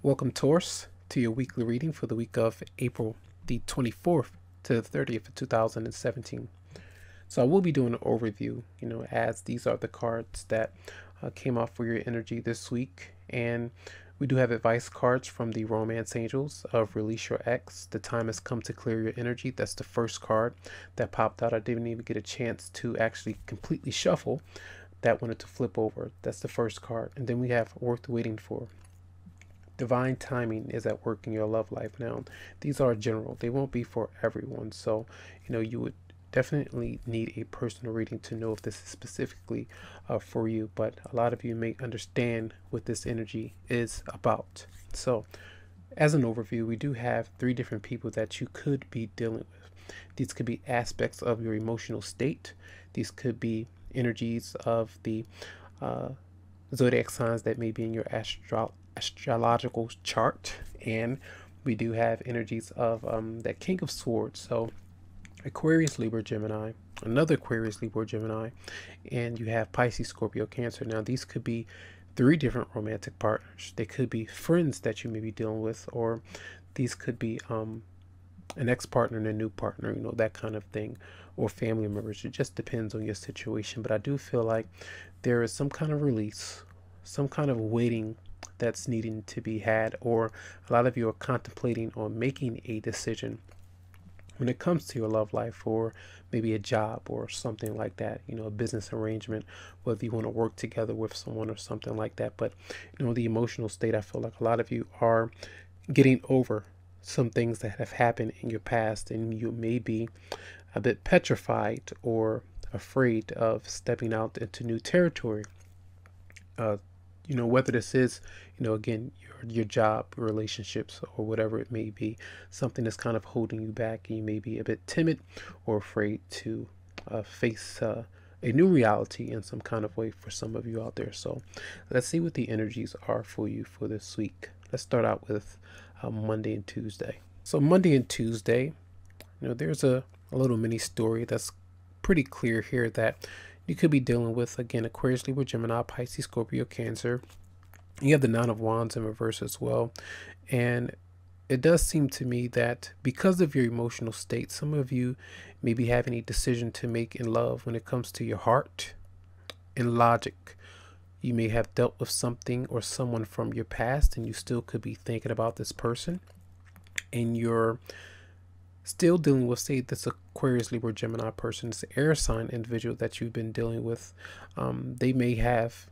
Welcome, Taurus, to your weekly reading for the week of April the 24th to the 30th of 2017. So I will be doing an overview, as these are the cards that came off for your energy this week. And we do have advice cards from the Romance Angels of Release Your Ex. The time has come to clear your energy. That's the first card that popped out. I didn't even get a chance to actually completely shuffle. That wanted to flip over. That's the first card. And then we have Worth Waiting For. Divine timing is at work in your love life. Now, these are general. They won't be for everyone. So, you would definitely need a personal reading to know if this is specifically for you. But a lot of you may understand what this energy is about. So, as an overview, we do have 3 different people that you could be dealing with. These could be aspects of your emotional state. These could be energies of the zodiac signs that may be in your astrological chart, and we do have energies of that King of Swords. So Aquarius, Libra, Gemini, another Aquarius, Libra, Gemini, and you have Pisces, Scorpio, Cancer. Now these could be 3 different romantic partners. They could be friends that you may be dealing with, or these could be an ex-partner and a new partner, that kind of thing, or family members. It just depends on your situation. But I do feel like there is some kind of release, some kind of waiting that's needing to be had, or a lot of you are contemplating on making a decision when it comes to your love life, or maybe a job or something like that, a business arrangement, whether you want to work together with someone or something like that. But the emotional state, I feel like a lot of you are getting over some things that have happened in your past, and you may be a bit petrified or afraid of stepping out into new territory. Whether this is, again, your job, relationships, or whatever it may be, something that's kind of holding you back, and you may be a bit timid or afraid to face a new reality in some kind of way for some of you out there. So let's see what the energies are for you for this week. Let's start out with Monday and Tuesday. So Monday and Tuesday, there's a little mini story that's pretty clear here that you could be dealing with, again, Aquarius, Libra, Gemini, Pisces, Scorpio, Cancer. You have the Nine of Wands in reverse as well. And it does seem to me that because of your emotional state, some of you may be having a decision to make in love when it comes to your heart and logic. You may have dealt with something or someone from your past, and you still could be thinking about this person. And you're still dealing with, say, this Aquarius, Libra, Gemini person, this air sign individual that you've been dealing with. They may have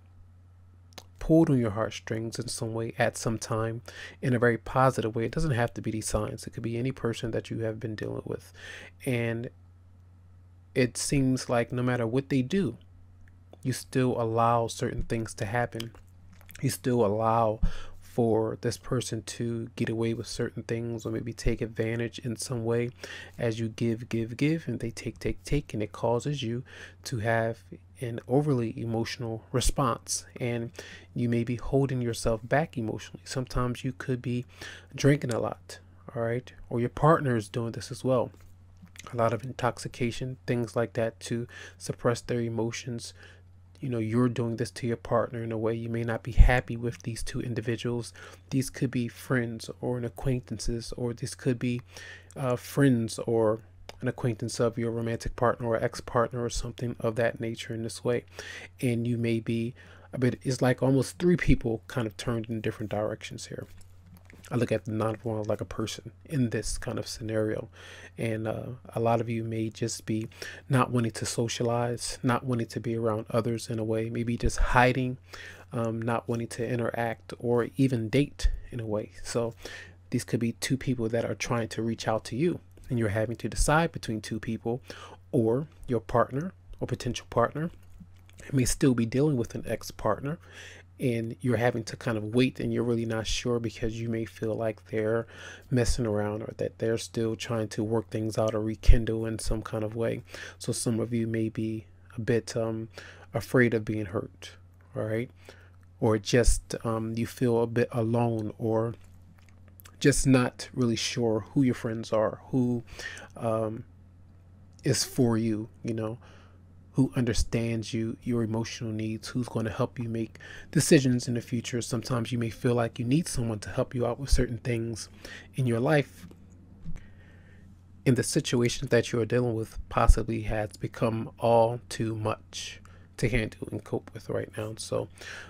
pulled on your heartstrings in some way at some time, in a very positive way. It doesn't have to be these signs. It could be any person that you have been dealing with. And it seems like no matter what they do, you still allow certain things to happen. You still allow for this person to get away with certain things, or maybe take advantage in some way as you give, and they take, and it causes you to have an overly emotional response, and you may be holding yourself back emotionally. Sometimes you could be drinking a lot, all right, or your partner is doing this as well. A lot of intoxication, things like that, to suppress their emotions. You're doing this to your partner in a way you may not be happy with these 2 individuals. These could be friends or an acquaintances, or this could be friends or an acquaintance of your romantic partner or ex-partner or something of that nature in this way. And you may be it's like almost 3 people kind of turned in different directions here. I look at the Nine of Wands like a person in this kind of scenario. And a lot of you may just be not wanting to socialize, not wanting to be around others in a way, maybe just hiding, not wanting to interact or even date in a way. So these could be 2 people that are trying to reach out to you, and you're having to decide between 2 people, or your partner or potential partner may still be dealing with an ex-partner, and you're having to kind of wait, and you're really not sure because you may feel like they're messing around, or that they're still trying to work things out or rekindle in some kind of way. So some of you may be a bit afraid of being hurt, all right, or just you feel a bit alone, or just not really sure who your friends are, who is for you, who understands you, your emotional needs, who's going to help you make decisions in the future. Sometimes you may feel like you need someone to help you out with certain things in your life. And the situations that you're dealing with possibly has become all too much to handle and cope with right now. So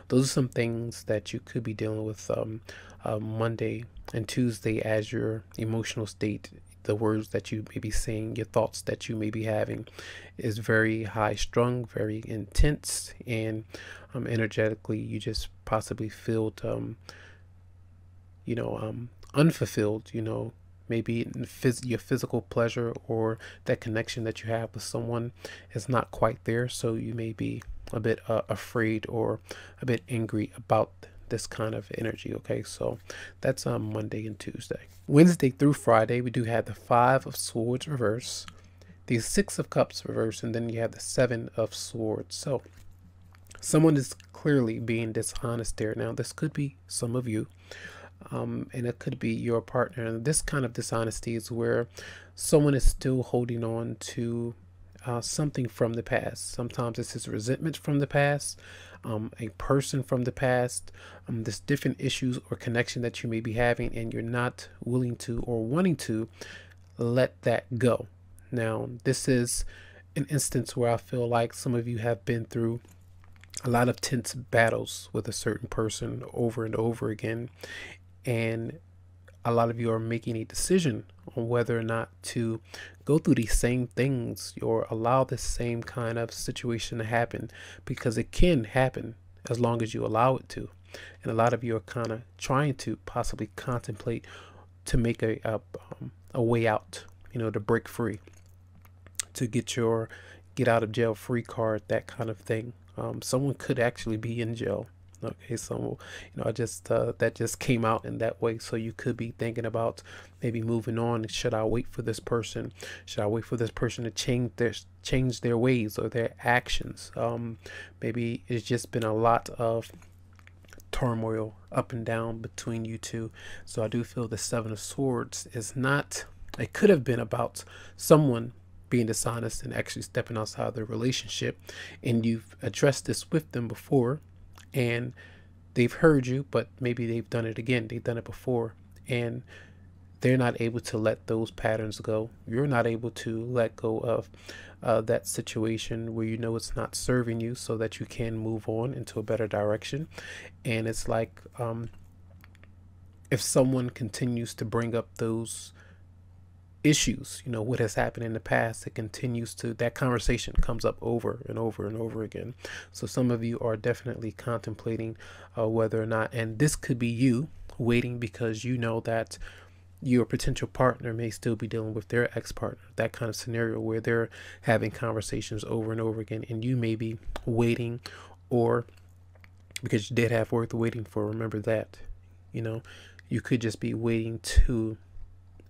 those are some things that you could be dealing with Monday and Tuesday as your emotional state. The words that you may be saying, your thoughts that you may be having is very high strung, very intense, and energetically you just possibly feel unfulfilled, maybe your physical pleasure or that connection that you have with someone is not quite there. So you may be a bit afraid or a bit angry about this kind of energy. Okay, so that's on Monday and Tuesday. Wednesday through Friday, we do have the 5 of Swords reverse, the 6 of Cups reverse, and then you have the 7 of Swords. So someone is clearly being dishonest there. Now, this could be some of you. And it could be your partner. And this kind of dishonesty is where someone is still holding on to something from the past. Sometimes this is resentment from the past, a person from the past, this different issues or connection that you may be having, and you're not willing to or wanting to let that go. Now, this is an instance where I feel like some of you have been through a lot of tense battles with a certain person over and over again. And a lot of you are making a decision on whether or not to go through these same things or allow the same kind of situation to happen, because it can happen as long as you allow it to. And a lot of you are kind of trying to possibly contemplate to make a way out, to break free, to get out of jail free card, that kind of thing. Someone could actually be in jail. Okay, so I just that just came out in that way. So you could be thinking about maybe moving on. Should I wait for this person? Should I wait for this person to change their ways or their actions? Maybe it's just been a lot of turmoil up and down between you two. So I do feel the 7 of Swords is not. It could have been about someone being dishonest and actually stepping outside their relationship, and you've addressed this with them before. And they've heard you, but maybe they've done it again. They've done it before, and they're not able to let those patterns go. You're not able to let go of that situation where it's not serving you, so that you can move on into a better direction. And it's like if someone continues to bring up those issues, what has happened in the past, that conversation comes up over and over and over again. So some of you are definitely contemplating whether or not, and this could be you waiting because that your potential partner may still be dealing with their ex-partner, that kind of scenario where they're having conversations over and over again, and you may be waiting, or because you did have worth waiting for. Remember that, you could just be waiting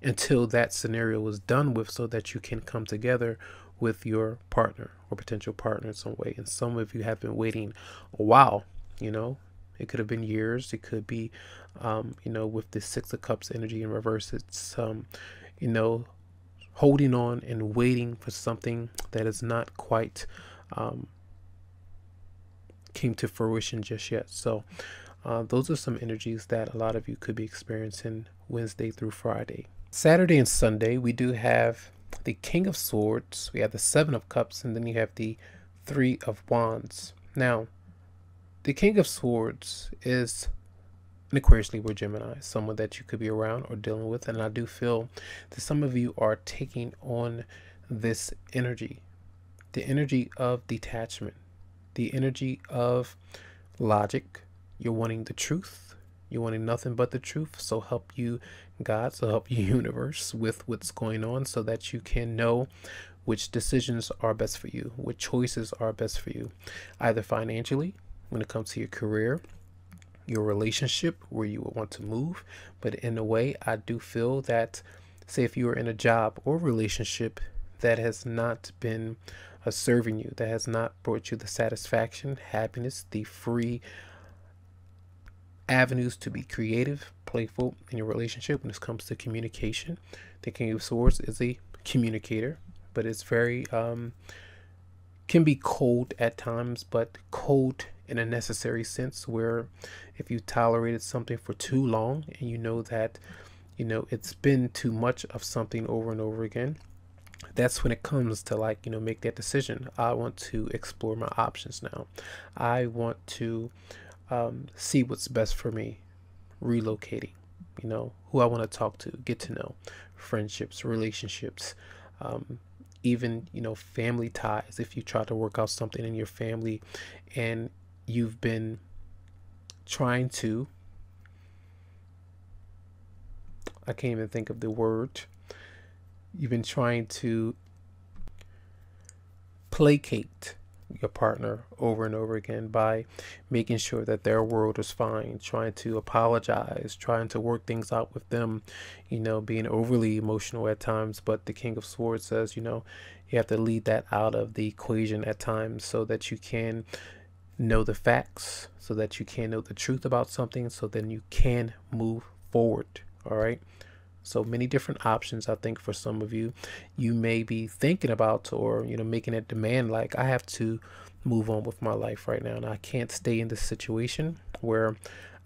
until that scenario is done with, so that you can come together with your partner or potential partner in some way. And some of you have been waiting a while. It could have been years. It could be with the 6 of Cups energy in reverse, it's holding on and waiting for something that is not quite came to fruition just yet. So those are some energies that a lot of you could be experiencing Wednesday through Friday. Saturday and Sunday, we do have the King of Swords, we have the 7 of Cups, and then you have the 3 of Wands. Now, the King of Swords is an Aquarius, Libra, Gemini, someone that you could be around or dealing with. And I do feel that some of you are taking on this energy, the energy of detachment, the energy of logic. You're wanting the truth. You're wanting nothing but the truth. So help you God, so help you universe with what's going on, so that you can know which decisions are best for you, what choices are best for you, either financially, when it comes to your career, your relationship, where you would want to move. But in a way, I do feel that, say if you are in a job or relationship that has not been serving you, that has not brought you the satisfaction, happiness, the free avenues to be creative, playful in your relationship. When it comes to communication, the King of Swords is a communicator, but it's very can be cold at times, but cold in a necessary sense, where if you tolerated something for too long and you know that, it's been too much of something over and over again, that's when it comes to, like, make that decision. I want to explore my options now. I want to see what's best for me. Relocating, who I want to talk to, get to know, friendships, relationships, even, family ties. If you try to work out something in your family and you've been trying to, I can't even think of the word, you've been trying to placate your partner over and over again by making sure that their world is fine, trying to apologize, trying to work things out with them, being overly emotional at times. But the King of Swords says, you have to leave that out of the equation at times so that you can know the facts, so that you can know the truth about something, so then you can move forward. All right. So many different options. I think for some of you, you may be thinking about, or, making a demand like, I have to move on with my life right now, and I can't stay in this situation where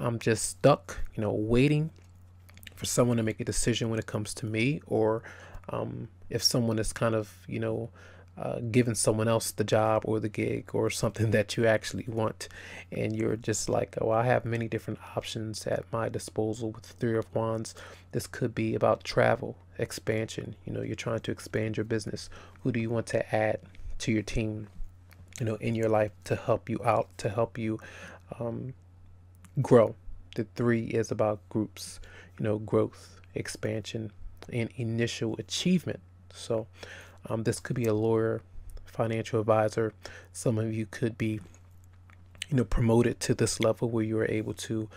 I'm just stuck, waiting for someone to make a decision when it comes to me, or if someone is kind of, giving someone else the job or the gig or something that you actually want, and you're just like, oh, I have many different options at my disposal with the Three of Wands. This could be about travel, expansion. You're trying to expand your business. Who do you want to add to your team, in your life, to help you out, to help you grow? The three is about groups, growth, expansion, and initial achievement. So this could be a lawyer, financial advisor. Some of you could be, promoted to this level where you are able to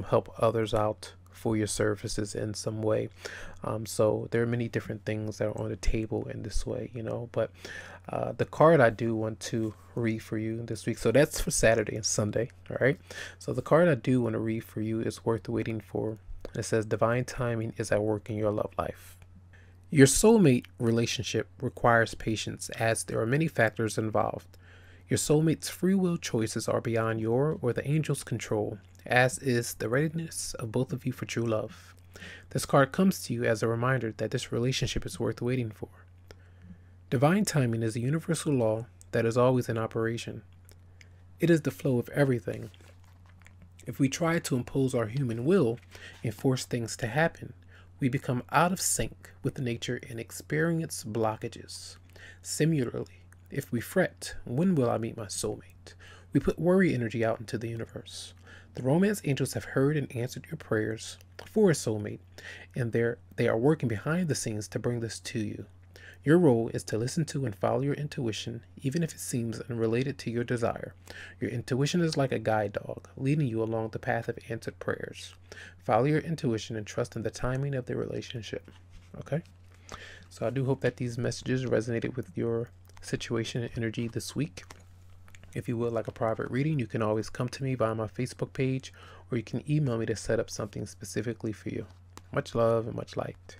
help others out for your services in some way. So there are many different things that are on the table in this way, but the card I do want to read for you this week, so that's for Saturday and Sunday. All right. So the card I do want to read for you is worth waiting for. It says divine timing is at work in your love life. Your soulmate relationship requires patience, as there are many factors involved. Your soulmate's free will choices are beyond your or the angel's control, as is the readiness of both of you for true love. This card comes to you as a reminder that this relationship is worth waiting for. Divine timing is a universal law that is always in operation. It is the flow of everything. If we try to impose our human will and force things to happen, we become out of sync with nature and experience blockages. Similarly, if we fret, when will I meet my soulmate? We put worry energy out into the universe. The romance angels have heard and answered your prayers for a soulmate, and they are working behind the scenes to bring this to you. Your role is to listen to and follow your intuition, even if it seems unrelated to your desire. Your intuition is like a guide dog, leading you along the path of answered prayers. Follow your intuition and trust in the timing of the relationship. Okay? So I do hope that these messages resonated with your situation and energy this week. If you would like a private reading, you can always come to me via my Facebook page, or you can email me to set up something specifically for you. Much love and much light.